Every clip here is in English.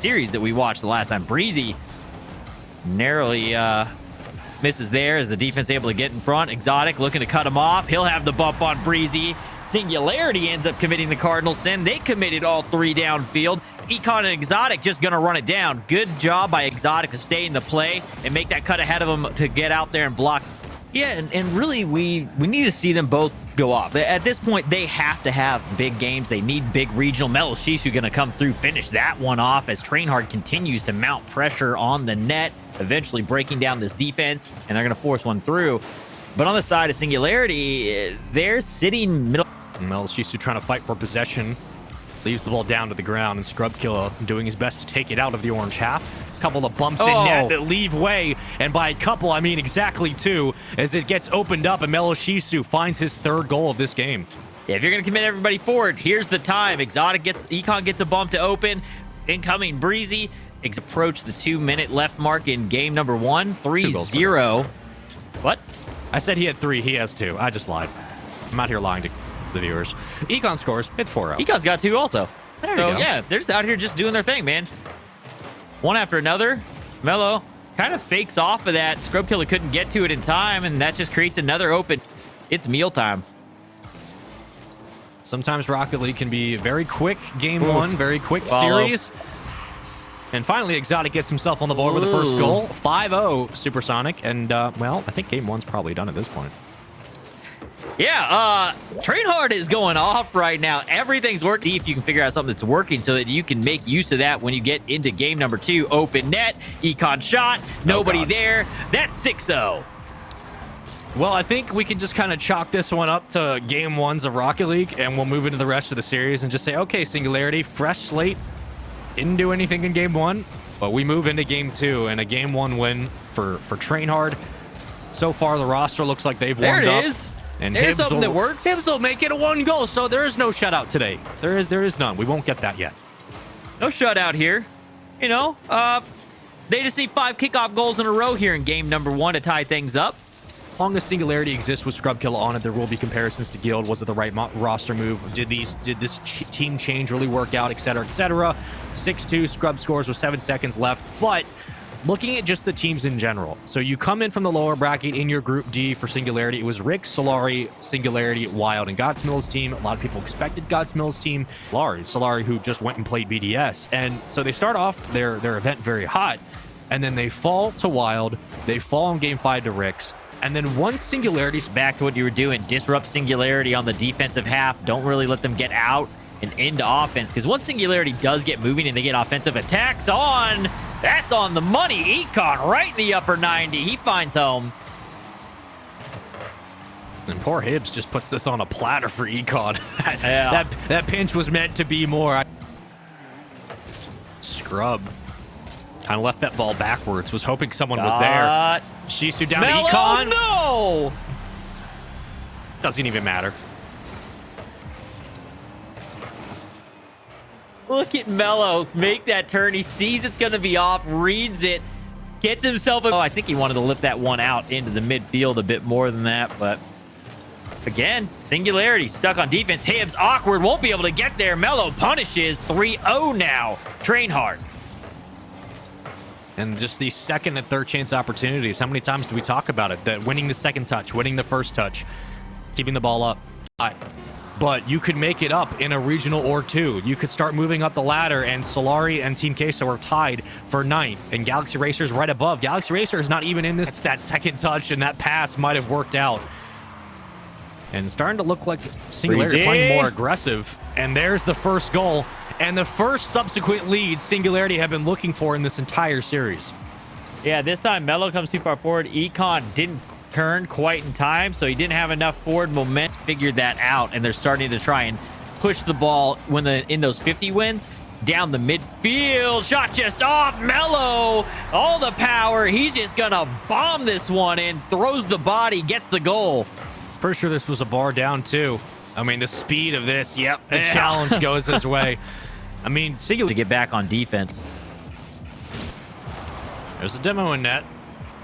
series that we watched the last time. Breezy narrowly misses there as the defense able to get in front. Exotic looking to cut him off. He'll have the bump on Breezy. Singularity ends up committing the Cardinal sin. They committed all three downfield. Econ and Exotic just going to run it down. Good job by Exotic to stay in the play and make that cut ahead of him to get out there and block. Yeah, and really, we need to see them both go off. At this point, they have to have big games. They need big regional. Mellow Shisu going to come through, finish that one off as TrainHard continues to mount pressure on the net, eventually breaking down this defense, and they're going to force one through. But on the side of Singularity, they're sitting middle. Mellow Shisu trying to fight for possession. Leaves the ball down to the ground, and Scrubkilla doing his best to take it out of the orange half. Couple of bumps in net that leave way, and by a couple I mean exactly two, as it gets opened up and Mellow Shisu finds his third goal of this game. Yeah, if you're gonna commit everybody forward, here's the time. Econ gets a bump to open. Incoming Breezy. Approach the 2-minute left mark in game number 1. 3-0. What? I said he had 3, he has 2. I just lied. I'm out here lying to the viewers. Econ scores. It's 4-0. Econ's got 2 also. There you go. Yeah, they're just out here just doing their thing, man. One after another. Mellow kind of fakes off of that. Scrubkiller couldn't get to it in time, and that just creates another open. It's mealtime. Sometimes Rocket League can be very quick game one, very quick series. And finally, Exotic gets himself on the board with the first goal. 5-0 Supersonic. And, well, I think game one's probably done at this point. Yeah, TrainHard is going off right now. Everything's working. See if you can figure out something that's working so that you can make use of that when you get into game number 2. Open net, Econ shot, nobody there. That's 6-0. Well, I think we can just kind of chalk this one up to game 1s of Rocket League, and we'll move into the rest of the series and just say, okay, Singularity, fresh slate. Didn't do anything in game 1, but we move into game 2, and a game 1 win for TrainHard. So far, the roster looks like they've warmed up. There it is. And there's something that works. Hibbs will make it a 1 goal, so there is no shutout today. There is none. We won't get that yet. No shutout here. You know, they just need 5 kickoff goals in a row here in game number 1 to tie things up. As long as Singularity exists with Scrubkilla on it, there will be comparisons to Guild. Was it the right roster move? Did this team change really work out, etc., etc.? 6-2 Scrub scores with 7 seconds left, but looking at just the teams in general. So you come in from the lower bracket in your Group D for Singularity. It was Rick, Solari, Singularity, Wild, and Godsmill's team. A lot of people expected Godsmill's team. Solari, who just went and played BDS. And so they start off their event very hot, and then they fall to Wild. They fall in Game 5 to Rick's. And then once Singularity's back to what you were doing, disrupt Singularity on the defensive half. Don't really let them get out and into offense, because once Singularity does get moving and they get offensive attacks on, that's on the money. Econ right in the upper 90. He finds home. And poor Hibbs just puts this on a platter for Econ. that pinch was meant to be more. Scrub kind of left that ball backwards. Was hoping someone was there. Shisu down to Econ. No! Doesn't even matter. Look at Mellow make that turn. He sees it's going to be off, reads it, gets himself. I think he wanted to lift that one out into the midfield a bit more than that, but again, Singularity stuck on defense. Hibbs awkward, won't be able to get there. Mellow punishes. 3-0 now. TrainHard. And just these second and third chance opportunities. How many times do we talk about it? That winning the second touch, winning the first touch, keeping the ball up. But you could make it up in a regional or 2. You could start moving up the ladder, and Solari and Team Queso are tied for 9th, and Galaxy Racer's right above. Galaxy Racer is not even in this. It's that second touch, and that pass might have worked out. And starting to look like Singularity playing more aggressive. And there's the first goal, and the first subsequent lead Singularity have been looking for in this entire series. Yeah, this time Mellow comes too far forward. Econ didn't turn quite in time, so he didn't have enough forward momentum. Figured that out, and they're starting to try and push the ball when in those 50 wins down the midfield. Shot just off. Mellow, all the power. He's just gonna bomb this one in, throws the body, gets the goal. Pretty sure this was a bar down too. I mean, the speed of this, the challenge goes his way. I mean, Singularity to get back on defense. There's a demo in net.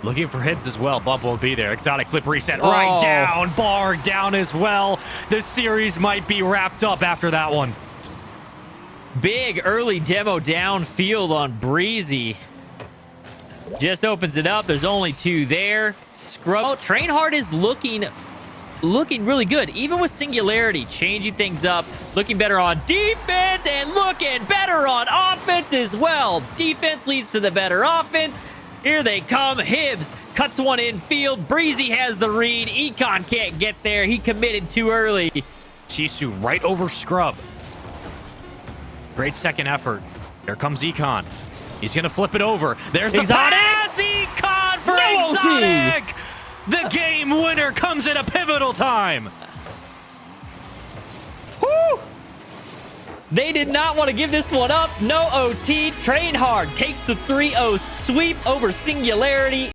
Looking for Hibbs as well. Bump won't be there. Exotic flip reset right down. Bar down as well. The series might be wrapped up after that one. Big early demo downfield on Breezy. Just opens it up. There's only 2 there. Scrub. Oh, TrainHard is looking really good. Even with Singularity, changing things up. Looking better on defense and looking better on offense as well. Defense leads to the better offense. Here they come. Hibbs cuts one in field. Breezy has the read. Econ can't get there. He committed too early. Chisu right over Scrub. Great second effort. There comes Econ. He's going to flip it over. There's the pass. Econ for Exotic. The game winner comes at a pivotal time. Woo! They did not want to give this one up. No OT. TrainHard takes the 3-0 sweep over Singularity.